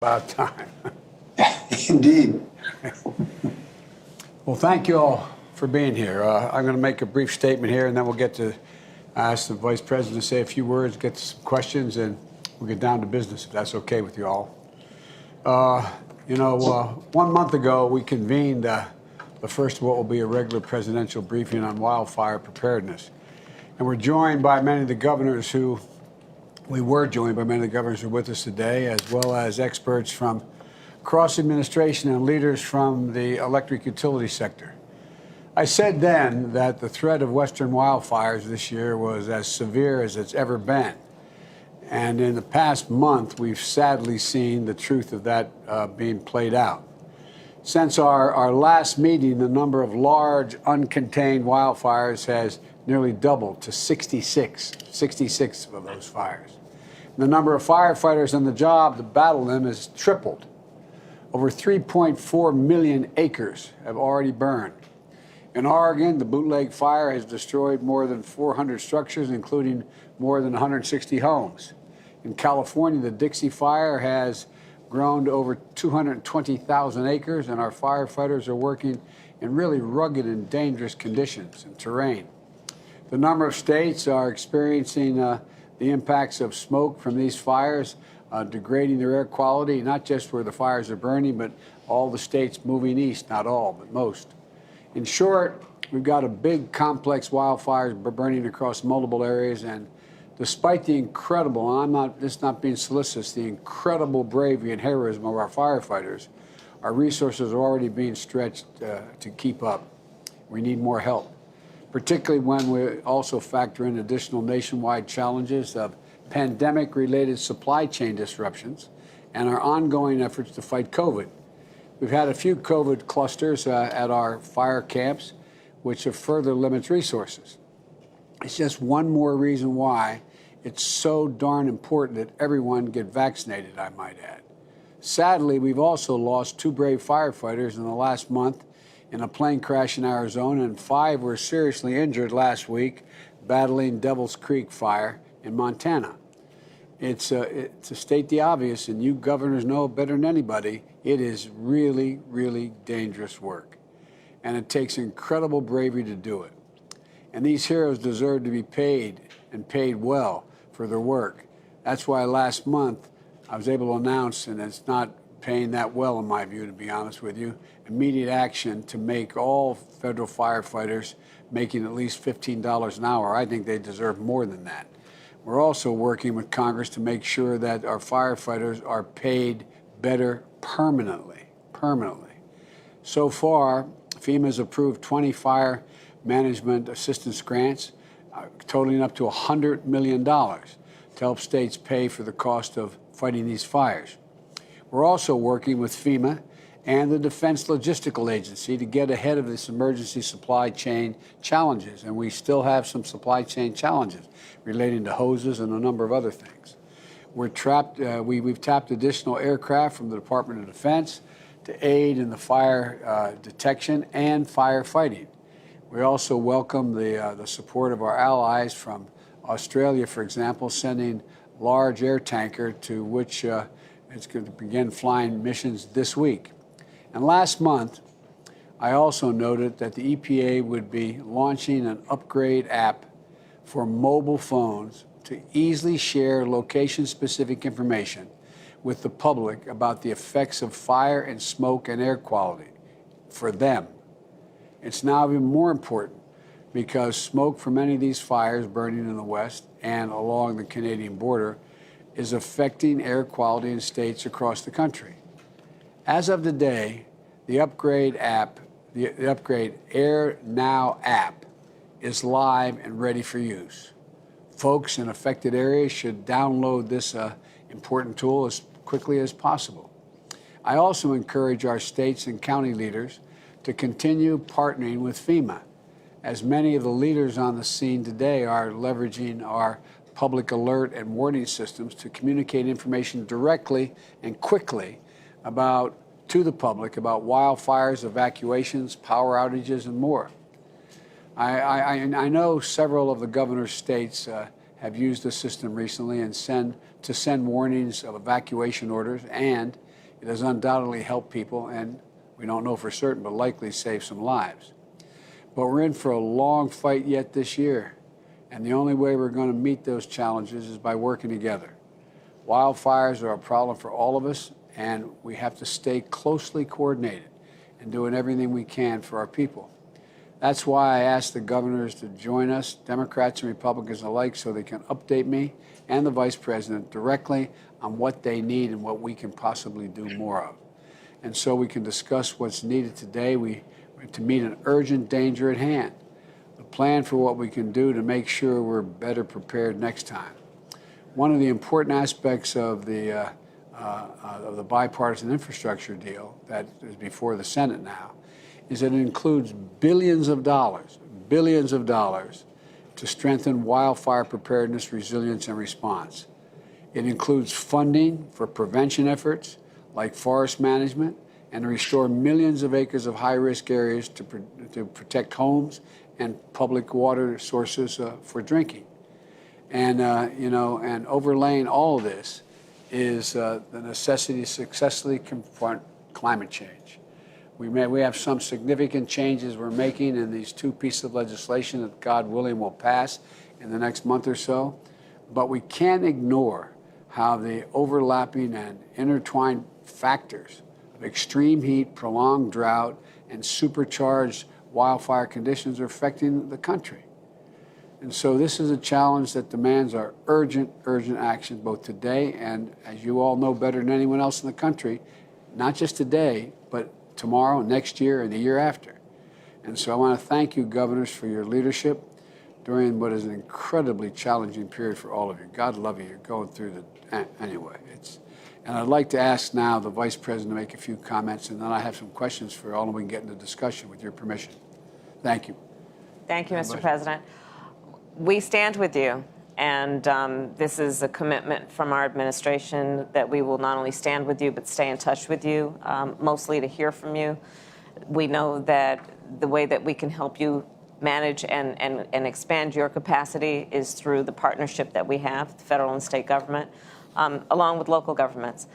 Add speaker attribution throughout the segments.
Speaker 1: About time.
Speaker 2: Indeed.
Speaker 1: Well, thank you all for being here. I'm going to make a brief statement here, and then we'll get to ask the Vice President to say a few words, get to some questions, and we'll get down to business, if that's okay with you all. 1 month ago, we convened the first of what will be a regular presidential briefing on wildfire preparedness. And we were joined by many of the governors who are with us today, as well as experts from across the administration and leaders from the electric utility sector. I said then that the threat of western wildfires this year was as severe as it's ever been. And in the past month, we've sadly seen the truth of that being played out. Since our last meeting, the number of large, uncontained wildfires has nearly doubled to 66 of those fires. The number of firefighters on the job to battle them has tripled. Over 3.4 million acres have already burned. In Oregon, the bootleg fire has destroyed more than 400 structures, including more than 160 homes. In California, the Dixie Fire has grown to over 220,000 acres, and our firefighters are working in really rugged and dangerous conditions and terrain. The number of states are experiencing the impacts of smoke from these fires, degrading their air quality, not just where the fires are burning, but all the states moving east, not all, but most. In short, we've got a big, complex wildfires burning across multiple areas, and despite the incredible, and this is not being solicitous, the incredible bravery and heroism of our firefighters, our resources are already being stretched to keep up. We need more help, particularly when we also factor in additional nationwide challenges of pandemic-related supply chain disruptions and our ongoing efforts to fight COVID. We've had a few COVID clusters at our fire camps, which have further limits resources. It's just one more reason why it's so darn important that everyone get vaccinated, I might add. Sadly, we've also lost 2 brave firefighters in the last month in a plane crash in Arizona, and 5 were seriously injured last week battling Devil's Creek fire in Montana. To state the obvious, and you governors know better than anybody, it is really, really dangerous work. And it takes incredible bravery to do it. And these heroes deserve to be paid, and paid well, for their work. That's why last month I was able to announce, and it's not paying that well in my view, to be honest with you, immediate action to make all federal firefighters making at least $15 an hour. I think they deserve more than that. We're also working with Congress to make sure that our firefighters are paid better permanently. So far, FEMA has approved 20 fire management assistance grants totaling up to $100 million to help states pay for the cost of fighting these fires. We're also working with FEMA and the Defense Logistical Agency to get ahead of this emergency supply chain challenges. And we still have some supply chain challenges relating to hoses and a number of other things. We've tapped additional aircraft from the Department of Defense to aid in the fire detection and firefighting. We also welcome the support of our allies from Australia, for example, sending large air tanker to which it's going to begin flying missions this week. And last month, I also noted that the EPA would be launching an upgrade app for mobile phones to easily share location-specific information with the public about the effects of fire and smoke and air quality for them. It's now even more important because smoke from many of these fires burning in the West and along the Canadian border is affecting air quality in states across the country. As of today, the Upgrade Air Now app is live and ready for use. Folks in affected areas should download this important tool as quickly as possible. I also encourage our states and county leaders to continue partnering with FEMA, as many of the leaders on the scene today are leveraging our public alert and warning systems to communicate information directly and quickly to the public about wildfires, evacuations, power outages, and more. I know several of the governor's states have used the system recently and send warnings of evacuation orders and It has undoubtedly helped people, and we don't know for certain, but likely saved some lives. But we're in for a long fight yet this year, and the only way we're going to meet those challenges is by working together. Wildfires are a problem for all of us, and we have to stay closely coordinated and doing everything we can for our people. That's why I asked the governors to join us, Democrats and Republicans alike, so they can update me and the Vice President directly on what they need and what we can possibly do more of. And so we can discuss what's needed today to meet an urgent danger at hand, the plan for what we can do to make sure we're better prepared next time. One of the important aspects of the bipartisan infrastructure deal that is before the Senate now is that it includes billions of dollars to strengthen wildfire preparedness, resilience, and response. It includes funding for prevention efforts like forest management and to restore millions of acres of high-risk areas to protect homes and public water sources for drinking. And, and overlaying all of this is the necessity to successfully confront climate change. We have some significant changes we're making in these two pieces of legislation that, God willing, will pass in the next month or so. But we can't ignore how the overlapping and intertwined factors of extreme heat, prolonged drought, and supercharged wildfire conditions are affecting the country. And so this is a challenge that demands our urgent action, both today and, as you all know better than anyone else in the country, not just today, but tomorrow, next year, and the year after. And so I want to thank you, governors, for your leadership during what is an incredibly challenging period for all of you. God love you. You're going through anyway. And I'd like to ask now the Vice President to make a few comments, and then I have some questions for all, and we can get into discussion with your permission. Thank you.
Speaker 3: Thank you, Mr. President. We stand with you, and this is a commitment from our administration that we will not only stand with you, but stay in touch with you, mostly to hear from you. We know that the way that we can help you manage and expand your capacity is through the partnership that we have, the federal and state government, along with local governments.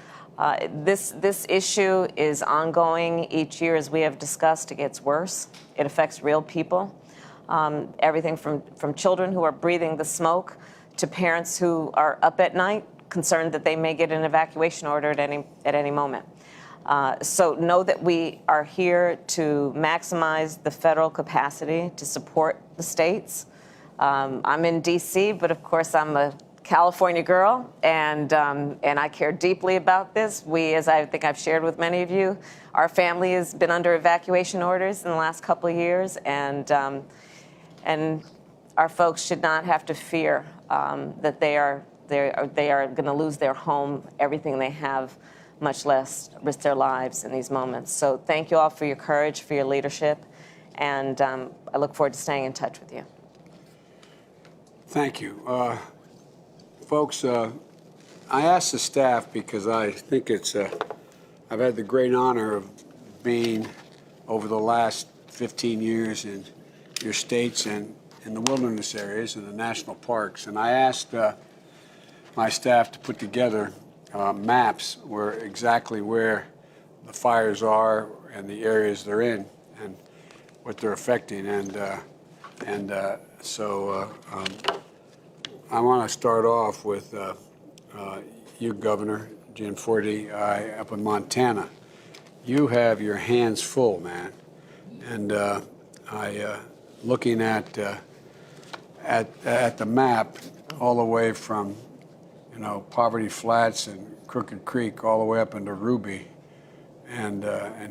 Speaker 3: This issue is ongoing each year. As we have discussed, it gets worse. It affects real people. Everything from children who are breathing the smoke to parents who are up at night concerned that they may get an evacuation order at any moment. So know that we are here to maximize the federal capacity to support the states. I'm in D.C., but of course I'm a California girl, and I care deeply about this. We, as I think I've shared with many of you, our family has been under evacuation orders in the last couple of years, and our folks should not have to fear that they are going to lose their home, everything they have, much less risk their lives in these moments. So thank you all for your courage, for your leadership, and I look forward to staying in touch with you.
Speaker 1: Thank you. Folks, I asked the staff because I think I've had the great honor of being over the last 15 years in your states and in the wilderness areas and the national parks. And I asked my staff to put together maps exactly where the fires are and the areas they're in and what they're affecting. So I want to start off with you, Governor Gianforte, up in Montana. You have your hands full, man. And looking at the map, all the way from Poverty Flats and Crooked Creek, all the way up into Ruby and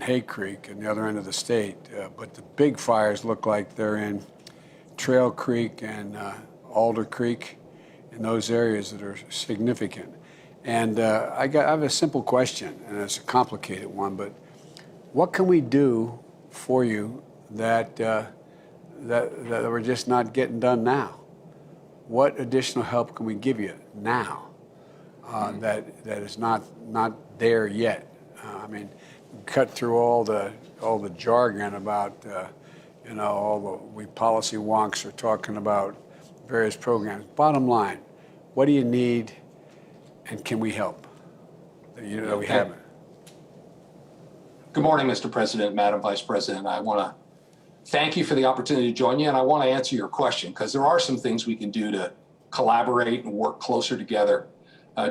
Speaker 1: Hay Creek and the other end of the state. But the big fires look like they're in Trail Creek and Alder Creek, in those areas that are significant. And I have a simple question, and it's a complicated one, but what can we do for you that we're just not getting done now? What additional help can we give you now that is not there yet? I mean, cut through all the jargon about all the policy wonks are talking about various programs. Bottom line, what do you need, and can we help? That we haven't.
Speaker 4: Good morning, Mr. President, Madam Vice President. I want to thank you for the opportunity to join you, and I want to answer your question because there are some things we can do to collaborate and work closer together.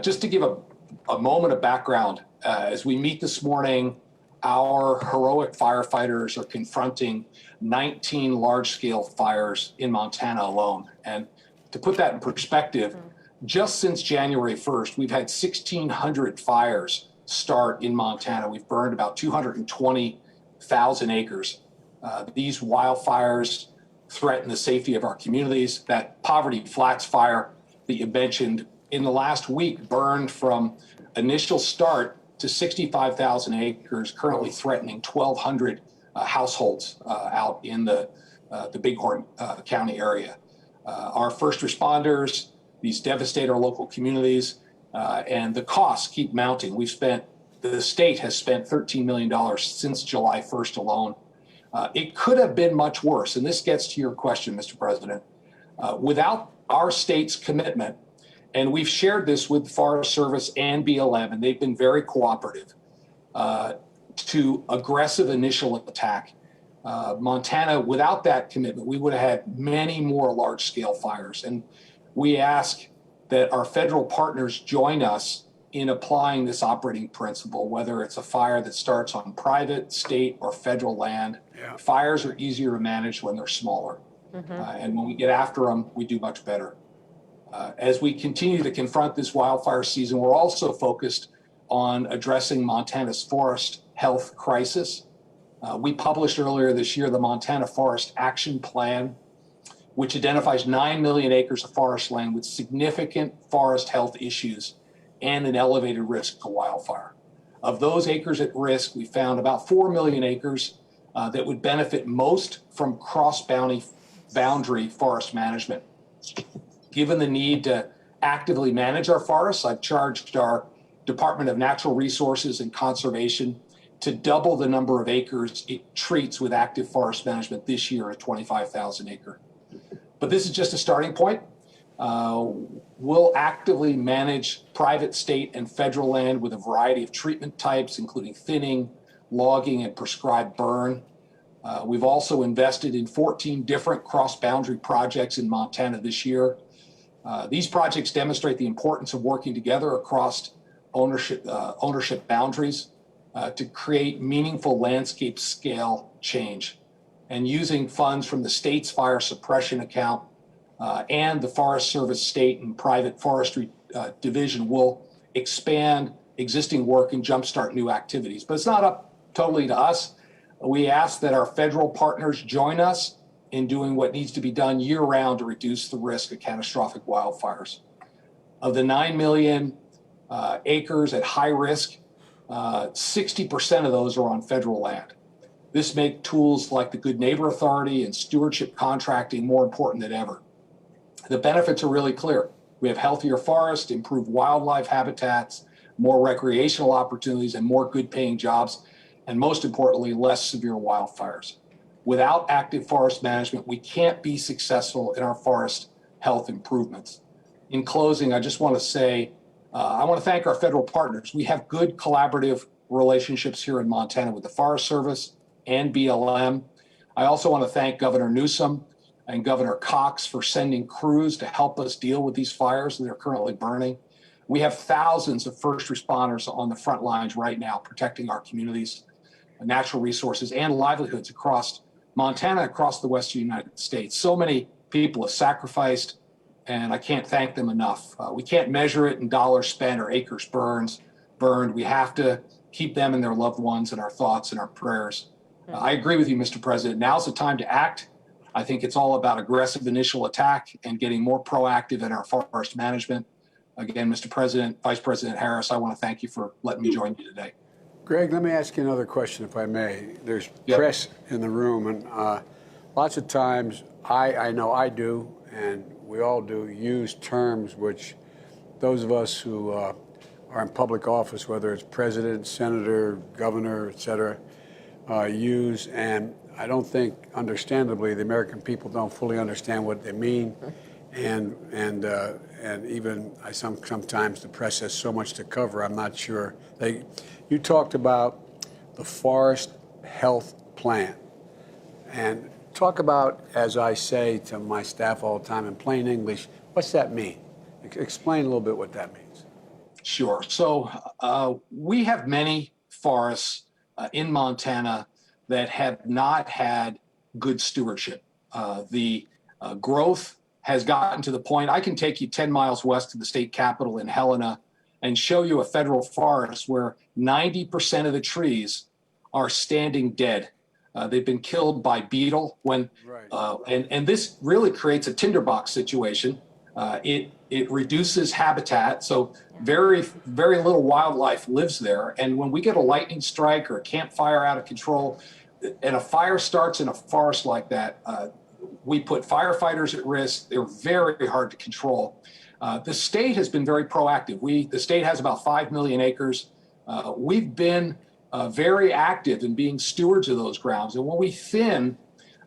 Speaker 4: Just to give a moment of background, as we meet this morning, our heroic firefighters are confronting 19 large-scale fires in Montana alone. And to put that in perspective, just since January 1st, we've had 1,600 fires start in Montana. We've burned about 220,000 acres. These wildfires threaten the safety of our communities. That Poverty Flats fire that you mentioned in the last week burned from initial start to 65,000 acres, currently threatening 1,200 households out in the Bighorn County area. Our first responders, these devastate our local communities, and the costs keep mounting. The state has spent $13 million since July 1st alone. It could have been much worse, and this gets to your question, Mr. President. Without our state's commitment, and we've shared this with the Forest Service and BLM, and they've been very cooperative, to aggressive initial attack. Montana, without that commitment, we would have had many more large-scale fires. And we ask that our federal partners join us in applying this operating principle, whether it's a fire that starts on private, state, or federal land. Yeah. Fires are easier to manage when they're smaller. And when we get after them, we do much better. As we continue to confront this wildfire season, we're also focused on addressing Montana's forest health crisis. We published earlier this year the Montana Forest Action Plan, which identifies 9 million acres of forest land with significant forest health issues and an elevated risk of wildfire. Of those acres at risk, we found about 4 million acres that would benefit most from cross-boundary forest management. Given the need to actively manage our forests, I've charged our Department of Natural Resources and Conservation to double the number of acres it treats with active forest management this year at 25,000 acres. But this is just a starting point. We'll actively manage private, state, and federal land with a variety of treatment types, including thinning, logging, and prescribed burn. We've also invested in 14 different cross-boundary projects in Montana this year. These projects demonstrate the importance of working together across ownership boundaries to create meaningful landscape scale change. And using funds from the state's fire suppression account and the Forest Service state and private forestry division will expand existing work and jumpstart new activities. But it's not up totally to us. We ask that our federal partners join us in doing what needs to be done year-round to reduce the risk of catastrophic wildfires. Of the 9 million acres at high risk, 60% of those are on federal land. This makes tools like the Good Neighbor Authority and stewardship contracting more important than ever. The benefits are really clear. We have healthier forests, improved wildlife habitats, more recreational opportunities, and more good-paying jobs, and most importantly, less severe wildfires. Without active forest management, we can't be successful in our forest health improvements. In closing, I just want to say, I want to thank our federal partners. We have good collaborative relationships here in Montana with the Forest Service and BLM. I also want to thank Governor Newsom and Governor Cox for sending crews to help us deal with these fires that are currently burning. We have thousands of first responders on the front lines right now protecting our communities, natural resources, and livelihoods across Montana, across the western United States. So many people have sacrificed, and I can't thank them enough. We can't measure it in dollars spent or acres burned. We have to keep them and their loved ones in our thoughts and our prayers. I agree with you, Mr. President. Now's the time to act. I think it's all about aggressive initial attack and getting more proactive in our forest management. Again, Mr. President, Vice President Harris, I want to thank you for letting me join you today.
Speaker 1: Greg, let me ask you another question, if I may. There's press in the room, and lots of times I know I do, and we all do, use terms which those of us who are in public office, whether it's president, senator, governor, et cetera, use. And I don't think, understandably, the American people don't fully understand what they mean. And even sometimes the press has so much to cover, I'm not sure. You talked about the Forest Health Plan. And talk about, as I say to my staff all the time in plain English, what's that mean? Explain a little bit what that means.
Speaker 4: Sure. So we have many forests in Montana that have not had good stewardship. The growth has gotten to the point, I can take you 10 miles west of the state capitol in Helena and show you a federal forest where 90% of the trees are standing dead. They've been killed by beetle and this really creates a tinderbox situation. It reduces habitat, so very little wildlife lives there. And when we get a lightning strike or a campfire out of control, and a fire starts in a forest like that, we put firefighters at risk. They're very hard to control. The state has been very proactive. The state has about 5 million acres. We've been very active in being stewards of those grounds. And when we thin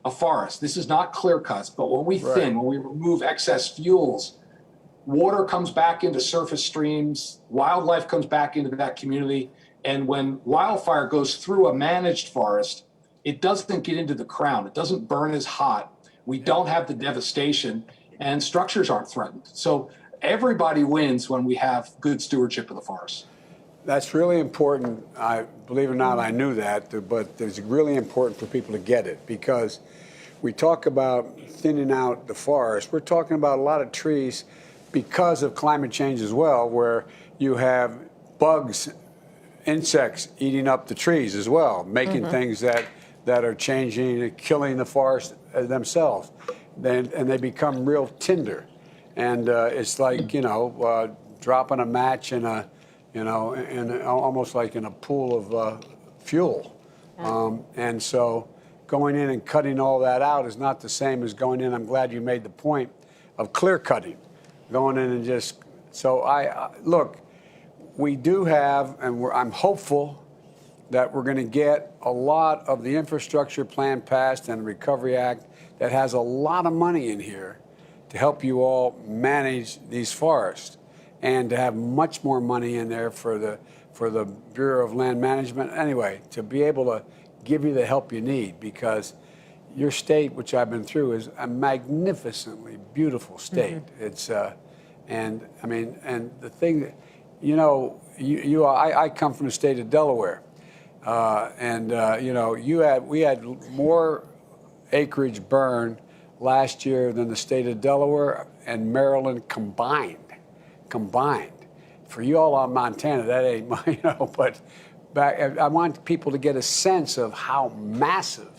Speaker 4: a forest, this is not clear cuts, but when we thin, when we remove excess fuels, water comes back into surface streams, wildlife comes back into that community. And when wildfire goes through a managed forest, it doesn't get into the crown. It doesn't burn as hot. We don't have the devastation, and structures aren't threatened. So everybody wins when we have good stewardship of the forest.
Speaker 1: That's really important. Believe it or not, I knew that, but it's really important for people to get it, because we talk about thinning out the forest. We're talking about a lot of trees because of climate change as well, where you have bugs, insects eating up the trees as well, making things that are changing, killing the forest themselves. And they become real tinder. And it's like, dropping a match in a, almost like in a pool of fuel. And so going in and cutting all that out is not the same as going in. I'm glad you made the point of clear cutting, going in and just, so look, we do have, and I'm hopeful that we're going to get a lot of the infrastructure plan passed and the Recovery Act that has a lot of money in here to help you all manage these forests, and to have much more money in there for the Bureau of Land Management. Anyway, to be able to give you the help you need, because your state, which I've been through, is a magnificently beautiful state. It's and the thing that, I come from the state of Delaware, we had more acreage burned last year than the state of Delaware and Maryland combined. For you all on Montana, that ain't, but I want people to get a sense of how massive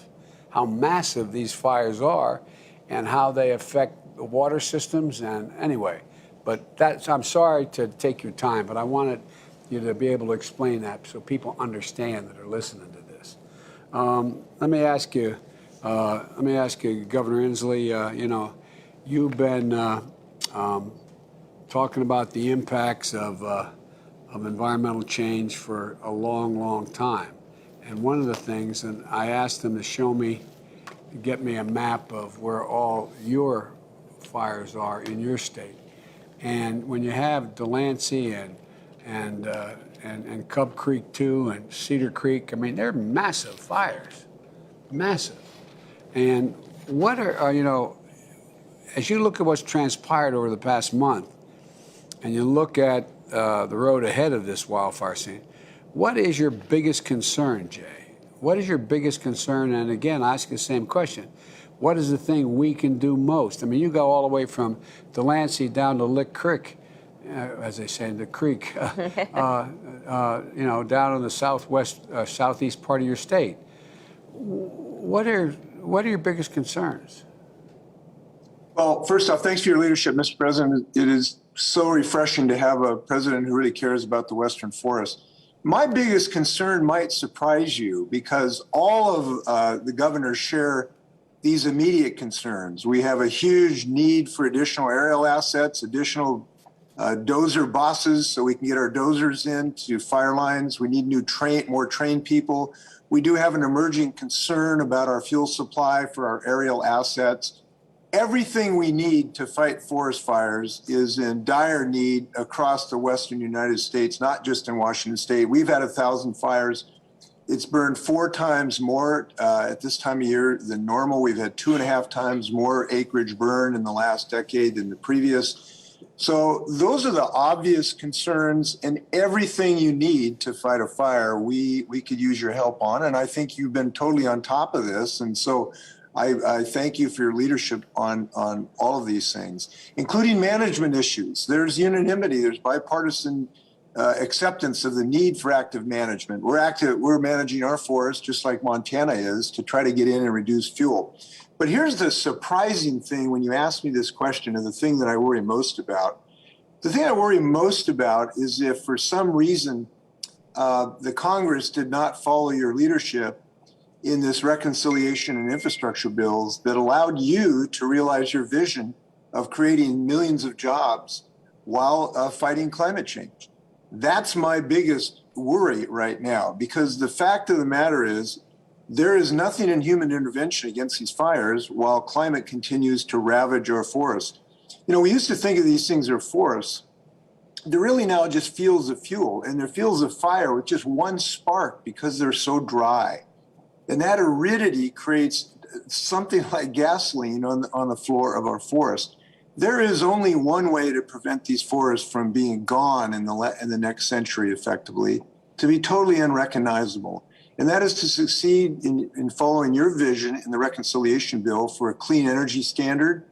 Speaker 1: these fires are and how they affect the water systems. And anyway, but I'm sorry to take your time, but I wanted you to be able to explain that so people understand that are listening to this. Let me ask you, Governor Inslee, you've been talking about the impacts of environmental change for a long, long time. And one of the things, and I asked them to get me a map of where all your fires are in your state. And when you have Delancey and Cub Creek 2 and Cedar Creek, they're massive fires, massive. And what as you look at what's transpired over the past month, and you look at the road ahead of this wildfire scene, what is your biggest concern, Jay? What is your biggest concern? And again, I ask the same question. What is the thing we can do most? You go all the way from Delancey down to Lick Creek, as they say in the creek, down in the southeast part of your state. What are your biggest concerns?
Speaker 2: Well, first off, thanks for your leadership, Mr. President. It is so refreshing to have a president who really cares about the Western forest. My biggest concern might surprise you, because all of the governors share these immediate concerns. We have a huge need for additional aerial assets, additional dozer bosses so we can get our dozers into fire lines. We need more trained people. We do have an emerging concern about our fuel supply for our aerial assets. Everything we need to fight forest fires is in dire need across the western United States, not just in Washington State. We've had 1,000 fires It's burned 4 times more at this time of year than normal. We've had 2.5 times more acreage burned in the last decade than the previous. So those are the obvious concerns, and everything you need to fight a fire, we could use your help on. And I think you've been totally on top of this. And so I thank you for your leadership on all of these things, including management issues. There's unanimity, there's bipartisan acceptance of the need for active management. We're managing our forests just like Montana is to try to get in and reduce fuel. But here's the surprising thing when you ask me this question, and the thing that I worry most about. The thing I worry most about is if for some reason the Congress did not follow your leadership in this reconciliation and infrastructure bills that allowed you to realize your vision of creating millions of jobs while fighting climate change. That's my biggest worry right now, because the fact of the matter is there is nothing in human intervention against these fires while climate continues to ravage our forests. You know, we used to think of these things as forests. They're really now just fields of fuel, and they're fields of fire with just one spark because they're so dry. And that aridity creates something like gasoline on the floor of our forest. There is only one way to prevent these forests from being gone in the next century effectively, to be totally unrecognizable. And that is to succeed in following your vision in the reconciliation bill for a clean energy standard,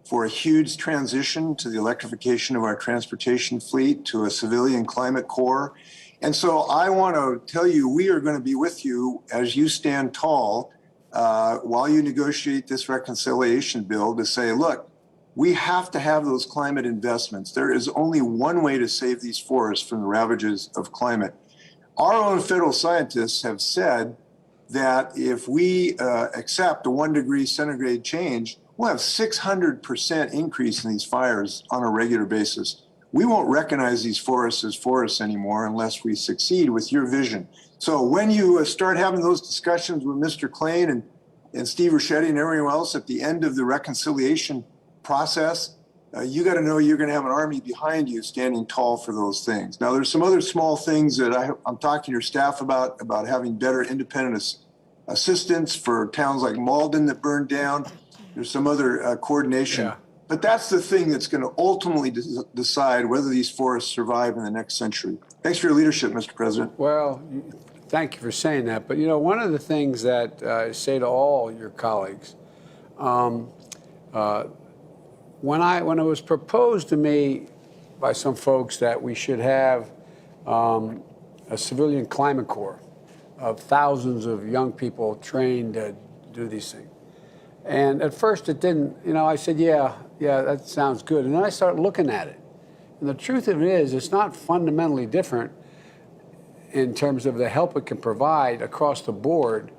Speaker 2: for a huge transition to the electrification of our transportation fleet, to a civilian climate corps. And so I want to tell you, we are going to be with you as you stand tall while you negotiate this reconciliation bill to say, look, we have to have those climate investments. There is only one way to save these forests from the ravages of climate. Our own federal scientists have said that if we accept a 1 degree centigrade change, we'll have 600% increase in these fires on a regular basis. We won't recognize these forests as forests anymore unless we succeed with your vision. So when you start having those discussions with Mr. Klain and Steve Ricchetti and everyone else at the end of the reconciliation process, you got to know you're going to have an army behind you standing tall for those things. Now, there's some other small things that I'm talking to your staff about having better independent assistance for towns like Malden that burned down. There's some other coordination.
Speaker 1: Yeah.
Speaker 2: But that's the thing that's going to ultimately decide whether these forests survive in the next century. Thanks for your leadership, Mr. President.
Speaker 1: Well, thank you for saying that. But, you know, one of the things that I say to all your colleagues, when it was proposed to me by some folks that we should have a civilian climate corps of thousands of young people trained to do these things. And at first it didn't, you know, I said, yeah, that sounds good. And then I started looking at it. And the truth of it is, it's not fundamentally different in terms of the help it can provide across the board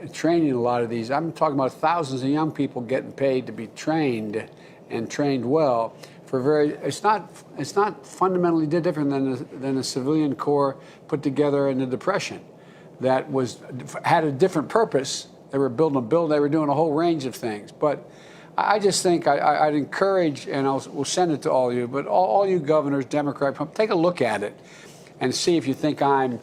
Speaker 1: in training a lot of these. I'm talking about thousands of young people getting paid to be trained and trained well for it's not fundamentally different than a civilian corps put together in the Depression that had a different purpose. They were building a building. They were doing a whole range of things. But I just think I'd encourage, and we'll send it to all of you, but all you governors, Democrat, take a look at it and see if you think I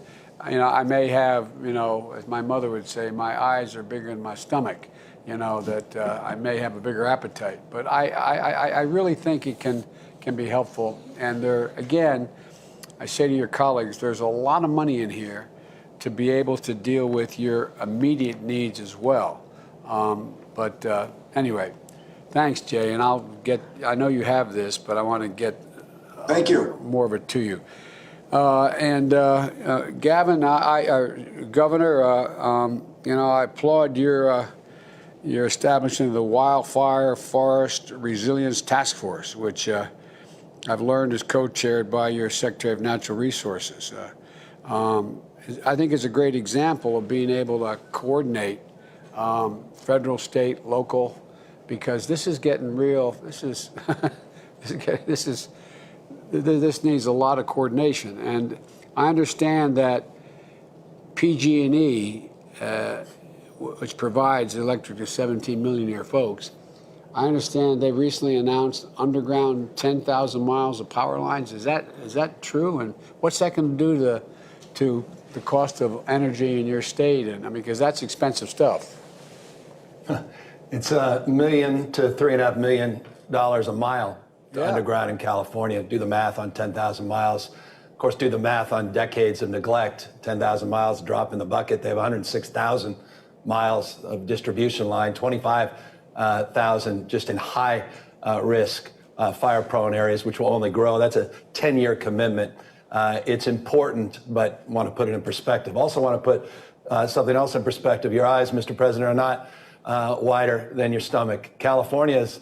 Speaker 1: may have, as my mother would say, my eyes are bigger than my stomach, that I may have a bigger appetite. But I really think it can be helpful. And again, I say to your colleagues, there's a lot of money in here to be able to deal with your immediate needs as well. But anyway, thanks, Jay. And I know you have this, but I want to get
Speaker 2: Thank you.
Speaker 1: More of it to you. Gavin, Governor, I applaud your establishment of the Wildfire Forest Resilience Task Force, which I've learned is co-chaired by your Secretary of Natural Resources. I think it's a great example of being able to coordinate federal, state, local, because this is getting real. This needs a lot of coordination. And I understand that PG&E, which provides electric to 17 million of your folks, I understand they recently announced underground 10,000 miles of power lines. Is that true? And what's that going to do to the cost of energy in your state? And I mean, because that's expensive stuff.
Speaker 5: It's $1 million to $3.5 million a mile
Speaker 1: Yeah.
Speaker 5: underground in California. Do the math on 10,000 miles. Of course, do the math on decades of neglect. 10,000 miles, drop in the bucket. They have 106,000 miles of distribution line, 25,000 just in high risk fire-prone areas, which will only grow. That's a 10-year commitment. It's important, but want to put it in perspective. Also want to put something else in perspective. Your eyes, Mr. President, are not wider than your stomach. California is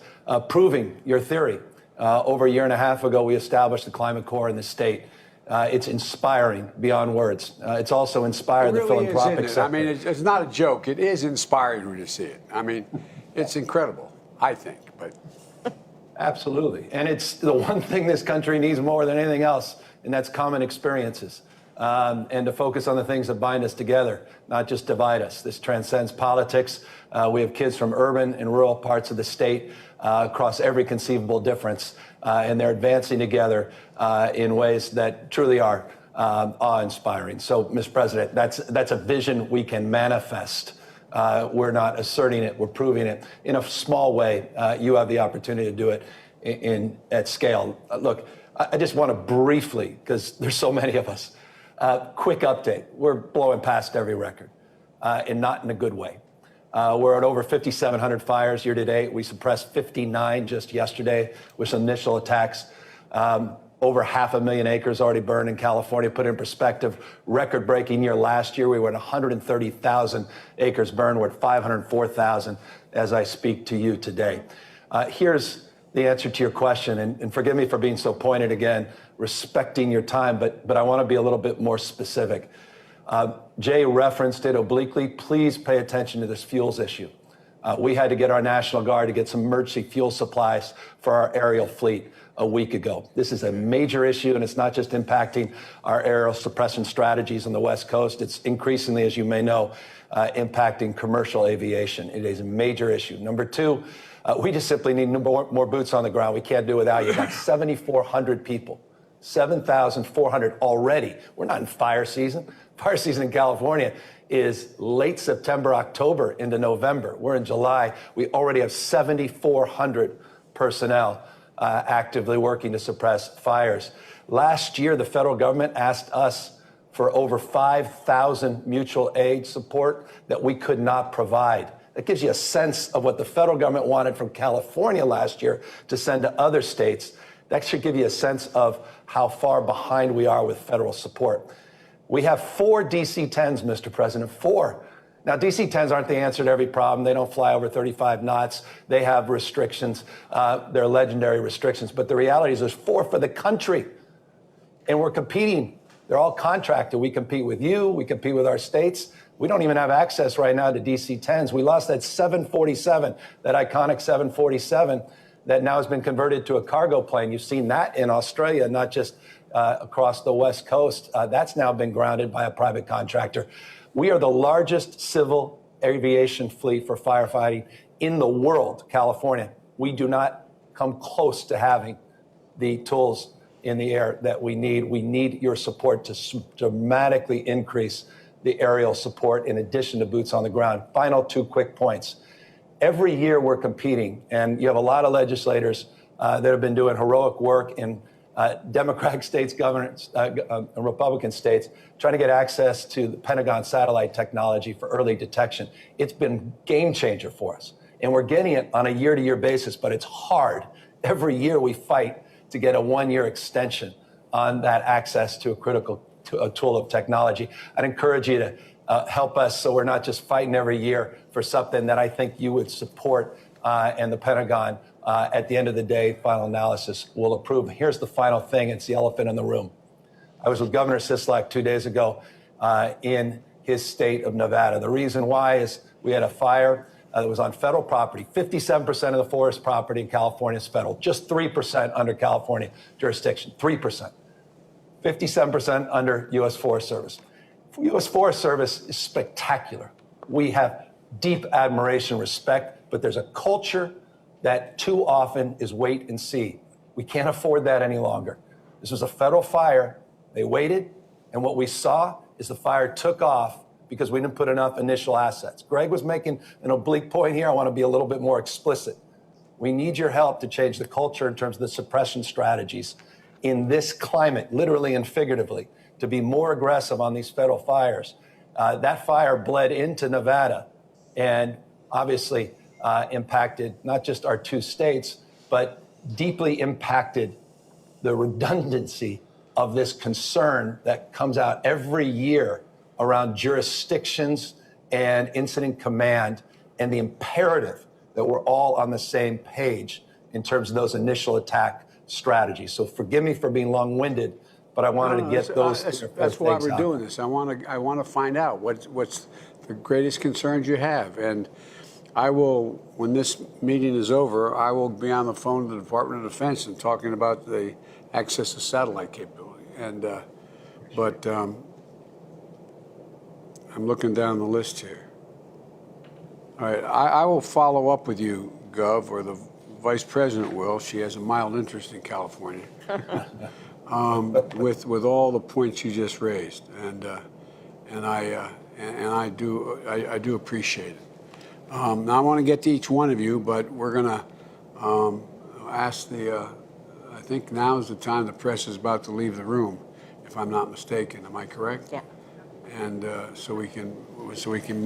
Speaker 5: proving your theory. Over a year and a half ago, we established the Climate Corps in the state. It's inspiring beyond words. It's also inspired
Speaker 1: It
Speaker 5: the
Speaker 1: really
Speaker 5: philanthropic
Speaker 1: is, isn't it?
Speaker 5: sector.
Speaker 1: I mean, it's not a joke. It is inspiring when you see it. I mean, it's incredible, I think. But
Speaker 5: Absolutely. And it's the one thing this country needs more than anything else, and that's common experiences. And to focus on the things that bind us together, not just divide us. This transcends politics. We have kids from urban and rural parts of the state across every conceivable difference, and they're advancing together in ways that truly are awe-inspiring. So, Mr. President, that's a vision we can manifest. We're not asserting it, we're proving it. In a small way, you have the opportunity to do it at scale. Look, I just want to briefly, because there's so many of us, quick update. We're blowing past every record, and not in a good way. We're at over 5,700 fires year to date. We suppressed 59 just yesterday with some initial attacks. Over 500,000 acres already burned in California. Put it in perspective, record-breaking year last year. We were at 130,000 acres burned. We're at 504,000 as I speak to you today. Here's the answer to your question, and forgive me for being so pointed again, respecting your time, but I want to be a little bit more specific. Jay referenced it obliquely. Please pay attention to this fuels issue. We had to get our National Guard to get some emergency fuel supplies for our aerial fleet a week ago. This is a major issue, and it's not just impacting our aerial suppression strategies on the West Coast. It's increasingly, as you may know, impacting commercial aviation. It is a major issue. Number two, we just simply need more boots on the ground. We can't do without you. Got 7,400 people, 7,400 already. We're not in fire season. Fire season in California is late September, October into November. We're in July. We already have 7,400 personnel actively working to suppress fires. Last year, the federal government asked us for over 5,000 mutual aid support that we could not provide. That gives you a sense of what the federal government wanted from California last year to send to other states. That should give you a sense of how far behind we are with federal support. We have 4 DC-10s, Mr. President, 4. Now, DC-10s aren't the answer to every problem. They don't fly over 35 knots. They have restrictions. They're legendary restrictions. But the reality is there's 4 for the country. And we're competing. They're all contracted. We compete with you. We compete with our states. We don't even have access right now to DC-10s. We lost that 747, that iconic 747 that now has been converted to a cargo plane. You've seen that in Australia, not just across the West Coast. That's now been grounded by a private contractor. We are the largest civil aviation fleet for firefighting in the world, California. We do not come close to having the tools in the air that we need. We need your support to dramatically increase the aerial support in addition to boots on the ground. Final 2 quick points. Every year we're competing, and you have a lot of legislators that have been doing heroic work in Democratic states, governors, Republican states, trying to get access to the Pentagon satellite technology for early detection. It's been a game changer for us, and we're getting it on a year-to-year basis, but it's hard. Every year we fight to get a 1-year extension on that access to a critical tool of technology. I'd encourage you to help us so we're not just fighting every year for something that I think you would support and the Pentagon at the end of the day, final analysis will approve. Here's the final thing. It's the elephant in the room. I was with Governor Sisolak 2 days ago in his state of Nevada. The reason why is we had a fire that was on federal property. 57% of the forest property in California is federal. Just 3% under California jurisdiction. 3%. 57% under U.S. Forest Service. U.S. Forest Service is spectacular. We have deep admiration, respect, but there's a culture that too often is wait and see. We can't afford that any longer. This was a federal fire. They waited, and what we saw is the fire took off because we didn't put enough initial assets. Greg was making an oblique point here. I want to be a little bit more explicit. We need your help to change the culture in terms of the suppression strategies in this climate, literally and figuratively, to be more aggressive on these federal fires. That fire bled into Nevada and obviously impacted not just our 2 states, but deeply impacted the redundancy of this concern that comes out every year around jurisdictions and incident command, and the imperative that we're all on the same page in terms of those initial attack strategies. So forgive me for being long-winded, but I wanted to get those.
Speaker 1: That's why we're doing this. I want to find out what's the greatest concerns you have, and I will, when this meeting is over, I will be on the phone to the Department of Defense and talking about the access to satellite capability. And I'm looking down the list here. All right, I will follow up with you, Gov, or the Vice President will. She has a mild interest in California, with all the points you just raised, and I do appreciate it. Now I want to get to each one of you, but we're going to ask the. I think now is the time the press is about to leave the room, if I'm not mistaken. Am I correct?
Speaker 3: Yeah.
Speaker 1: And so we can